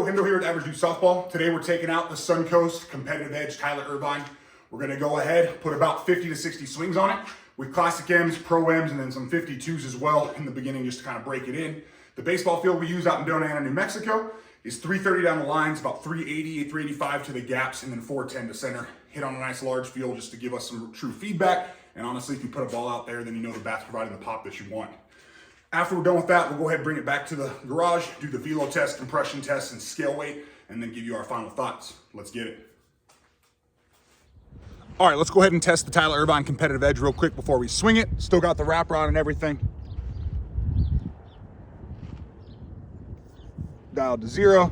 Joe Hindle here at Average Dude Softball. Today we're taking out the Suncoast Competitive Edge Tyler Ervine. We're going to go ahead, put about 50 to 60 swings on it with classic M's, pro M's, and then some 52s as well in the beginning just to kind of break it in. The baseball field we use out in Donana, New Mexico is 330 down the lines, about 380, 385 to the gaps, and then 410 to center. Hit on a nice large field just to give us some true feedback. And honestly, if you put a ball out there, then you know the bat's providing the pop that you want. After we're done with that, we'll go ahead and bring it back to the garage, do the velo test, compression test, and scale weight, and then give you our final thoughts. Let's get it. All right, let's go ahead and test the Tyler Ervine Competitive Edge real quick before we swing it. Still got the wrapper on and everything. Dialed to 0.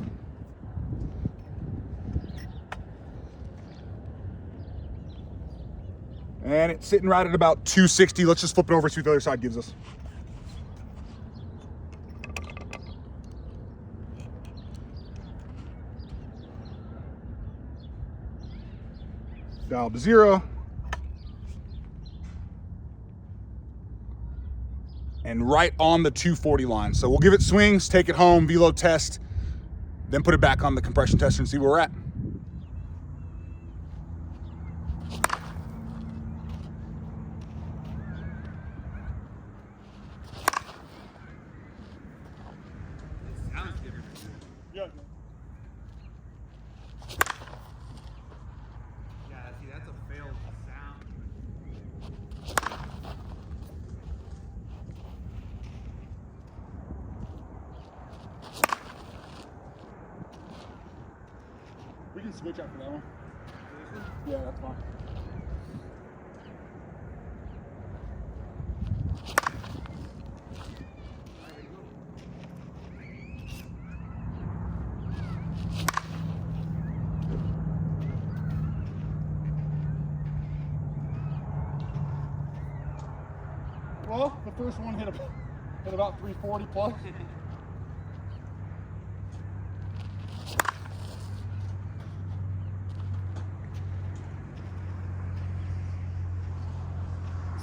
And it's sitting right at about 260. Let's just flip it over, see what the other side gives us. Dialed to 0. And right on the 240 line. So we'll give it swings, take it home, velo test, then put it back on the compression tester and see where we're at. Yeah. Yeah, see, that's a failed sound. We can switch after that one. Yeah, that's fine. Well, the first one hit about 340 plus.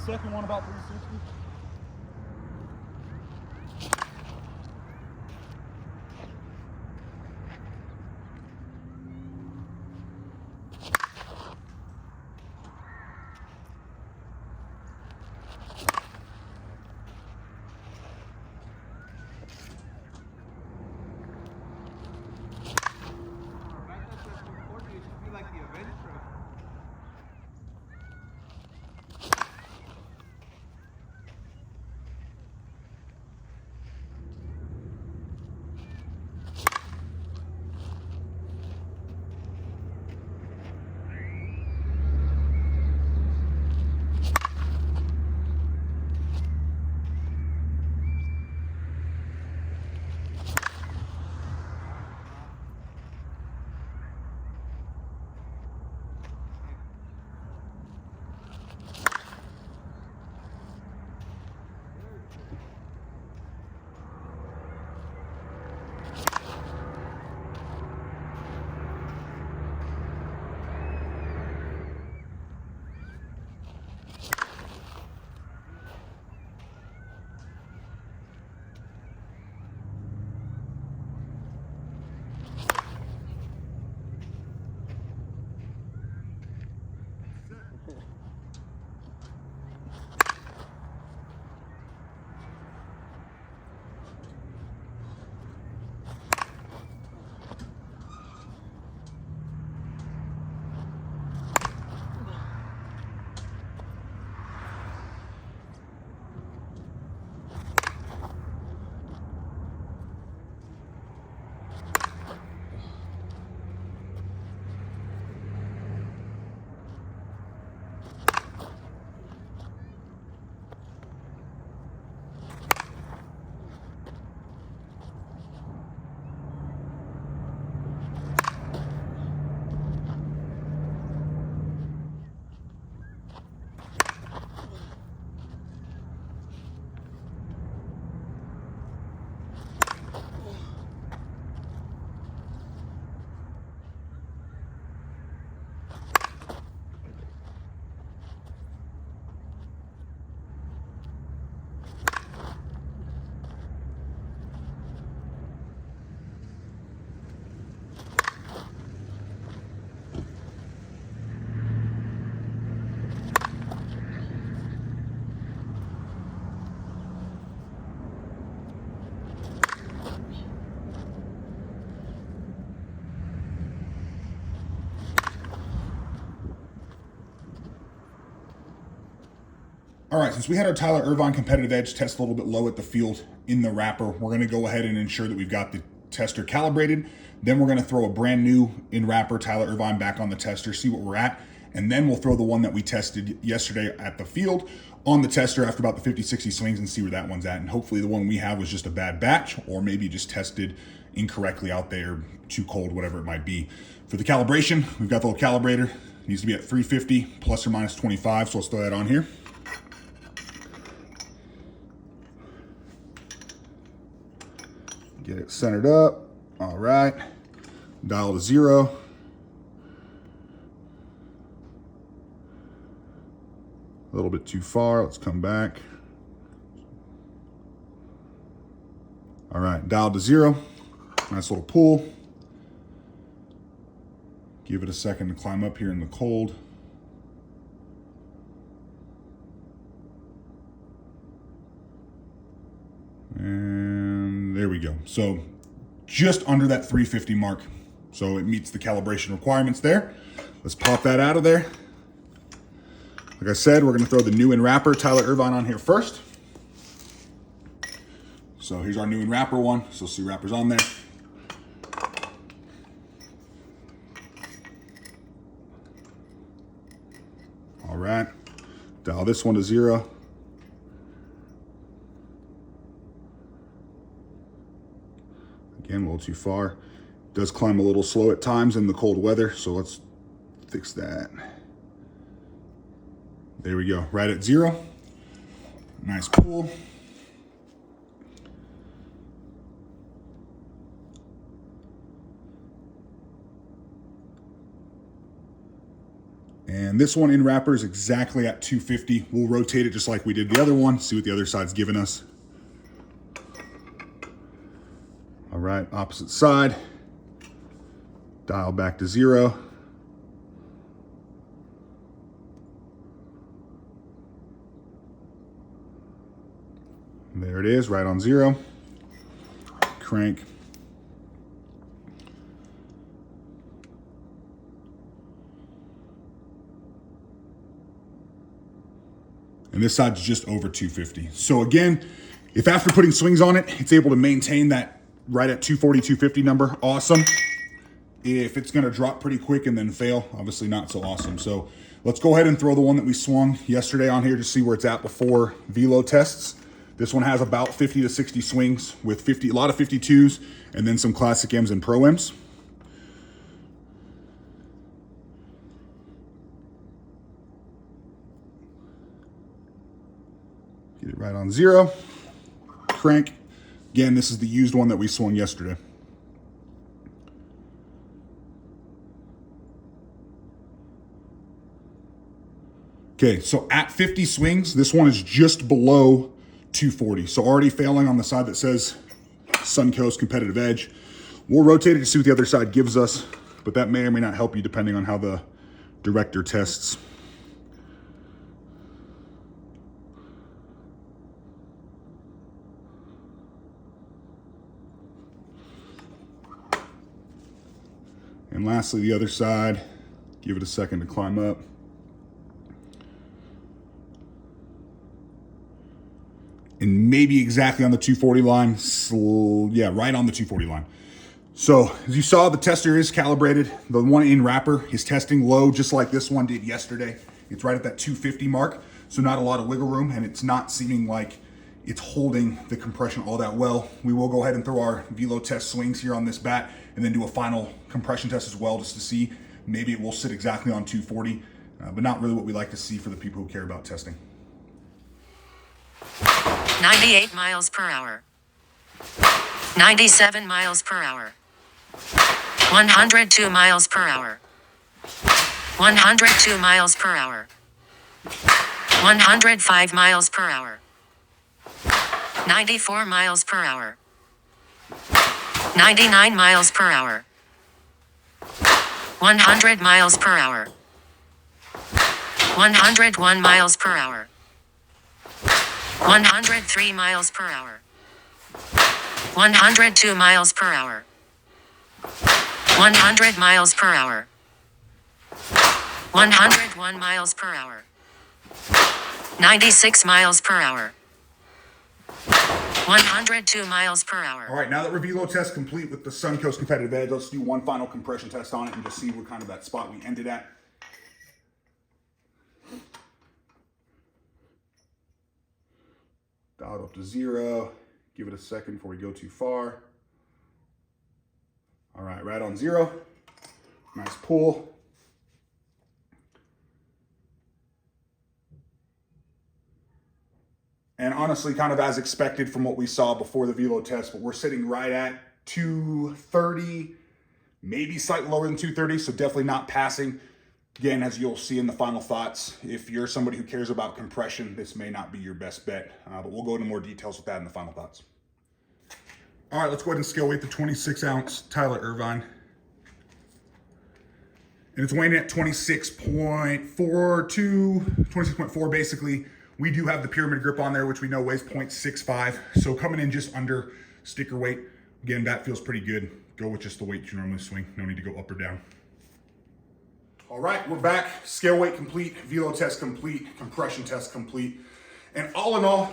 Second one about 360. All right, since we had our Tyler Ervine competitive edge test a little bit low at the field in the wrapper, we're gonna go ahead and ensure that we've got the tester calibrated. Then we're gonna throw a brand new in wrapper Tyler Ervine back on the tester, see what we're at. And then we'll throw the one that we tested yesterday at the field on the tester after about the 50, 60 swings and see where that one's at. And hopefully the one we have was just a bad batch, or maybe just tested incorrectly out there, too cold, whatever it might be. For the calibration, we've got the little calibrator. It needs to be at 350 plus or minus 25, so let's throw that on here. Get it centered up. All right. Dial to 0. A little bit too far. Let's come back. All right, dial to 0. Nice little pull. Give it a second to climb up here in the cold. And there we go. So just under that 350 mark. So it meets the calibration requirements there. Let's pop that out of there. Like I said, we're gonna throw the new in wrapper Tyler Ervine on here first. So here's our new in wrapper one. So see wrappers on there. All right, dial this one to 0. Again, a little too far. Does climb a little slow at times in the cold weather, so let's fix that. There we go, right at 0. Nice pull. And this one in wrapper is exactly at 250. We'll rotate it just like we did the other one, see what the other side's giving us. All right, opposite side. Dial back to 0. There it is, right on 0. Crank. And this side's just over 250. So again, if after putting swings on it, it's able to maintain that right at 240, 250 number, awesome. If it's gonna drop pretty quick and then fail, obviously not so awesome. So let's go ahead and throw the one that we swung yesterday on here to see where it's at before velo tests. This one has about 50 to 60 swings with a lot of 52s and then some classic M's and pro M's. Get it right on 0. Crank. Again, this is the used one that we swung yesterday. Okay, so at 50 swings, this one is just below 240. So already failing on the side that says Suncoast competitive edge. We'll rotate it to see what the other side gives us, but that may or may not help you depending on how the director tests. And lastly, the other side, give it a second to climb up. And maybe exactly on the 240 line. Yeah, right on the 240 line. So as you saw, the tester is calibrated. The one in wrapper is testing low, just like this one did yesterday. It's right at that 250 mark. So not a lot of wiggle room, and it's not seeming like it's holding the compression all that well. We will go ahead and throw our velo test swings here on this bat and then do a final compression test as well, just to see maybe it will sit exactly on 240, but not really what we like to see for the people who care about testing. 98 miles per hour. 97 miles per hour. 102 miles per hour. 102 miles per hour. 105 miles per hour. 94 miles per hour. 99 miles per hour. 100 miles per hour. 101 miles per hour. 103 miles per hour. 102 miles per hour. 100 miles per hour. 101 miles per hour. 96 miles per hour. 102 miles per hour. All right, now that we're velo test complete with the Suncoast competitive edge, let's do one final compression test on it and just see what kind of that spot we ended at. Dial it up to 0. Give it a second before we go too far. All right, right on 0. Nice pull. And honestly, kind of as expected from what we saw before the velo test, but we're sitting right at 230, maybe slightly lower than 230, so definitely not passing. Again, as you'll see in the final thoughts, if you're somebody who cares about compression, this may not be your best bet, but we'll go into more details with that in the final thoughts. All right, let's go ahead and scale weight the 26-ounce Tyler Ervine. And it's weighing at 26.42, 26.4 basically. We do have the pyramid grip on there, which we know weighs 0.65. So coming in just under sticker weight. Again, that feels pretty good. Go with just the weight you normally swing. No need to go up or down. All right, we're back. Scale weight complete, velo test complete, compression test complete. And all in all,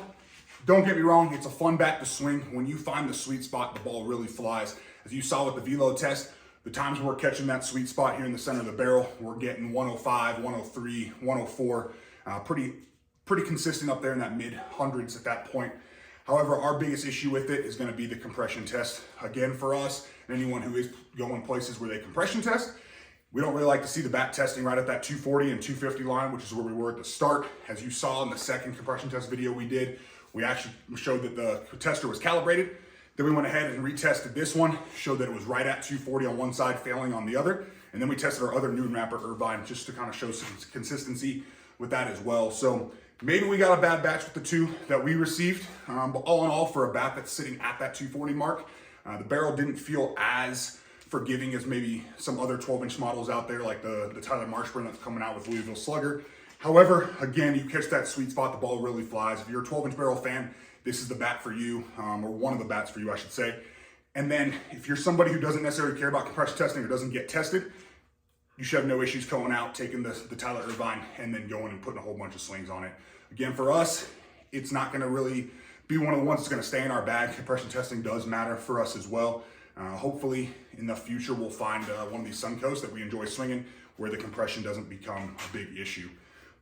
don't get me wrong, it's a fun bat to swing. When you find the sweet spot, the ball really flies. As you saw with the velo test, the times we're catching that sweet spot here in the center of the barrel, we're getting 105, 103, 104, pretty consistent up there in that mid hundreds at that point. However, our biggest issue with it is going to be the compression test. Again, for us and anyone who is going places where they compression test, we don't really like to see the bat testing right at that 240 and 250 line, which is where we were at the start. As you saw in the second compression test video we did, we actually showed that the tester was calibrated. Then we went ahead and retested this one, showed that it was right at 240 on one side, failing on the other. And then we tested our other noon wrapper Ervine just to kind of show some consistency with that as well. So maybe we got a bad batch with the two that we received, but all in all, for a bat that's sitting at that 240 mark, the barrel didn't feel as forgiving as maybe some other 12-inch models out there, like the Tyler Marshburn that's coming out with Louisville Slugger. However, again, you catch that sweet spot, the ball really flies. If you're a 12-inch barrel fan, this is the bat for you, or one of the bats for you, I should say. And then if you're somebody who doesn't necessarily care about compression testing or doesn't get tested, you should have no issues going out, taking the Tyler Ervine, and then going and putting a whole bunch of swings on it. Again, for us, it's not going to really be one of the ones that's going to stay in our bag. Compression testing does matter for us as well. Hopefully, in the future, we'll find one of these Suncoasts that we enjoy swinging where the compression doesn't become a big issue.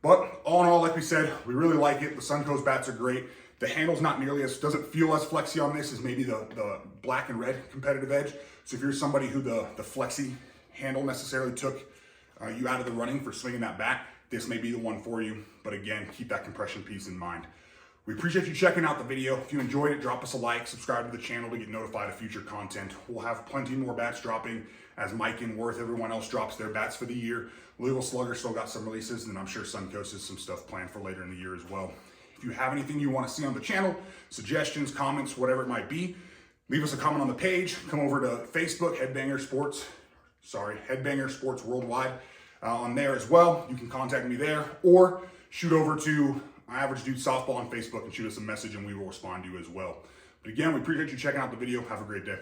But all in all, like we said, we really like it. The Suncoast bats are great. The handle's not nearly as, doesn't feel as flexy on this as maybe the black and red competitive edge. So if you're somebody who the flexy handle necessarily took you out of the running for swinging that bat, this may be the one for you. But again, keep that compression piece in mind. We appreciate you checking out the video. If you enjoyed it, drop us a like, subscribe to the channel to get notified of future content. We'll have plenty more bats dropping as Mike and Worth, everyone else drops their bats for the year. Louisville Slugger still got some releases, and I'm sure Suncoast has some stuff planned for later in the year as well. If you have anything you want to see on the channel, suggestions, comments, whatever it might be, leave us a comment on the page. Come over to Facebook, Headbanger Sports Worldwide on there as well. You can contact me there, or shoot over to Average Dude Softball on Facebook and shoot us a message, and we will respond to you as well. But again, we appreciate you checking out the video. Have a great day.